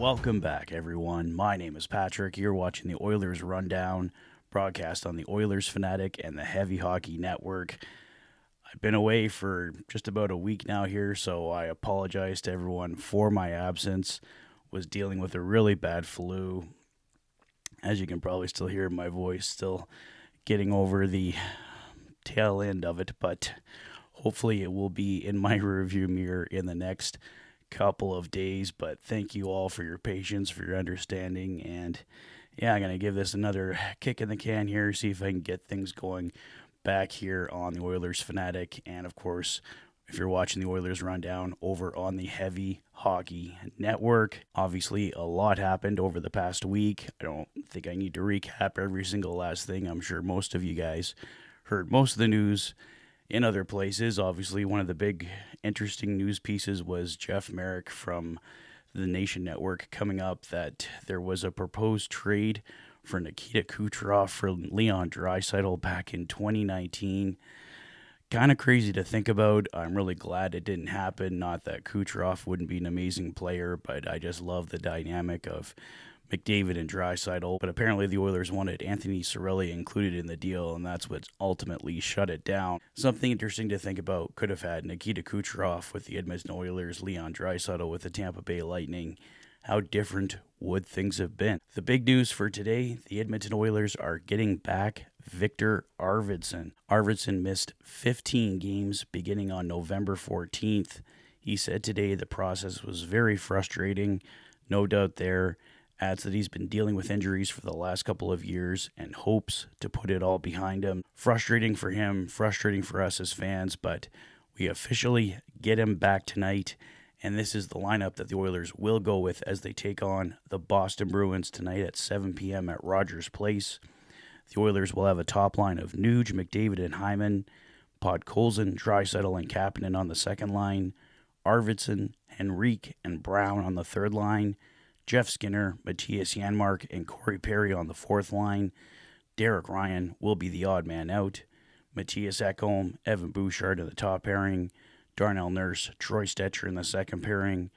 Welcome back, everyone. My name is Patrick. You're watching the Oilers Rundown, broadcast on the Oilers Fanatic and the Heavy Hockey Network. I've been away for just about a week now here, so I apologize to everyone for my absence. Was dealing with a really bad flu. As you can probably still hear my voice, still getting over the tail end of it, but hopefully it will be in my rearview mirror in the next couple of days. But thank you all for your patience, for your understanding, and yeah, I'm going to give this another kick in the can here, see if I can get things going back here on the Oilers Fanatic, and of course, if you're watching the Oilers Rundown over on the Heavy Hockey Network. Obviously, a lot happened over the past week. I don't think I need to recap every single last thing. I'm sure most of you guys heard most of the news in other places. Obviously, one of the big interesting news pieces was Jeff Merrick from the Nation Network coming up that there was a proposed trade for Nikita Kucherov for Leon Draisaitl back in 2019. Kind of crazy to think about. I'm really glad it didn't happen. Not that Kucherov wouldn't be an amazing player, but I just love the dynamic of McDavid and Draisaitl. But apparently the Oilers wanted Anthony Cirelli included in the deal, and that's what ultimately shut it down. Something interesting to think about: could have had Nikita Kucherov with the Edmonton Oilers, Leon Draisaitl with the Tampa Bay Lightning. How different would things have been? The big news for today: the Edmonton Oilers are getting back Viktor Arvidsson. Arvidsson missed 15 games beginning on November 14th. He said today the process was very frustrating. No doubt there. Adds that he's been dealing with injuries for the last couple of years and hopes to put it all behind him. Frustrating for him, frustrating for us as fans, but we officially get him back tonight. And this is the lineup that the Oilers will go with as they take on the Boston Bruins tonight at 7 p.m. at Rogers Place. The Oilers will have a top line of Nuge, McDavid, and Hyman, Podkolzin, Draisaitl, and Kapanen on the second line, Arvidsson, Henrique, and Brown on the third line, Jeff Skinner, Matthias Janmark, and Corey Perry on the fourth line. Derrik Ryan will be the odd man out. Matthias Ekholm, Evan Bouchard in the top pairing, Darnell Nurse, Troy Stetcher in the second pairing,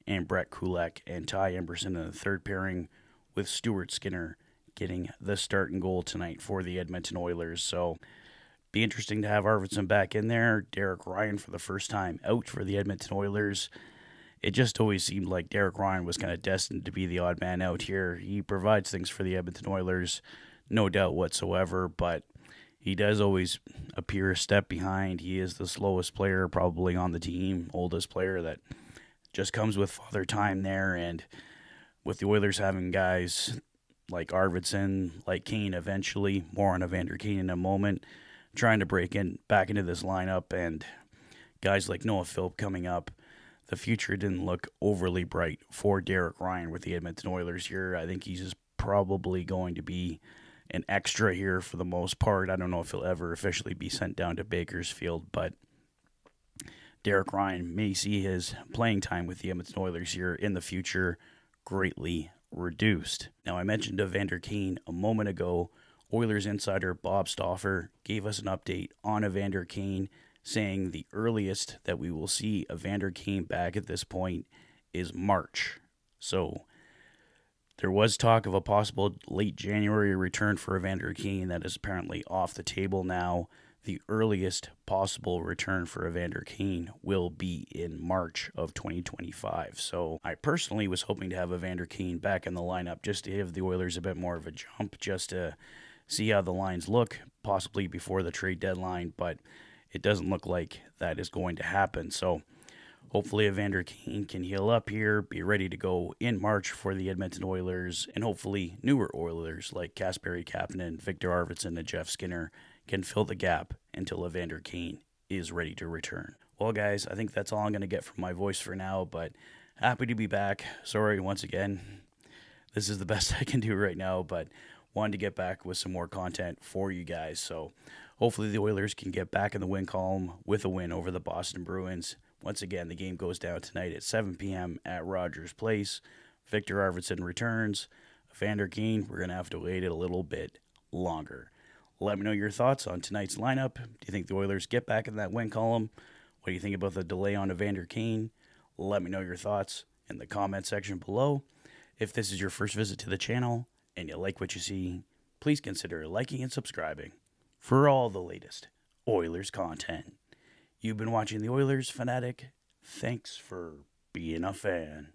and Brett Kulak and Ty Emberson in the third pairing, with Stuart Skinner getting the start and goal tonight for the Edmonton Oilers. So, be interesting to have Arvidsson back in there. Derrik Ryan for the first time out for the Edmonton Oilers. It just always seemed like Derrik Ryan was kind of destined to be the odd man out here. He provides things for the Edmonton Oilers, no doubt whatsoever, but he does always appear a step behind. He is the slowest player probably on the team, oldest player that just comes with father time there. And with the Oilers having guys like Arvidsson, like Kane eventually, more on Evander Kane in a moment, trying to break in back into this lineup, and guys like Noah Philp coming up, the future didn't look overly bright for Derrik Ryan with the Edmonton Oilers here. I think he's just probably going to be an extra here for the most part. I don't know if he'll ever officially be sent down to Bakersfield, but Derrik Ryan may see his playing time with the Edmonton Oilers here in the future greatly reduced. Now, I mentioned Evander Kane a moment ago. Oilers insider Bob Stauffer gave us an update on Evander Kane, saying the earliest that we will see Evander Kane back at this point is March. So there was talk of a possible late January return for Evander Kane. That is apparently off the table now. The earliest possible return for Evander Kane will be in March of 2025. So I personally was hoping to have Evander Kane back in the lineup just to give the Oilers a bit more of a jump, just to see how the lines look, possibly before the trade deadline, but it doesn't look like that is going to happen. So hopefully Evander Kane can heal up here, be ready to go in March for the Edmonton Oilers, and hopefully newer Oilers like Kasperi Kapanen, Viktor Arvidsson, and Jeff Skinner can fill the gap until Evander Kane is ready to return. Well, guys, I think that's all I'm going to get from my voice for now, but happy to be back. Sorry once again. This is the best I can do right now, but wanted to get back with some more content for you guys. So hopefully the Oilers can get back in the win column with a win over the Boston Bruins. Once again, the game goes down tonight at 7 p.m. at Rogers Place. Viktor Arvidsson returns. Evander Kane, we're going to have to wait a little bit longer. Let me know your thoughts on tonight's lineup. Do you think the Oilers get back in that win column? What do you think about the delay on Evander Kane? Let me know your thoughts in the comment section below. If this is your first visit to the channel and you like what you see, please consider liking and subscribing for all the latest Oilers content. You've been watching the Oilers Fanatic. Thanks for being a fan.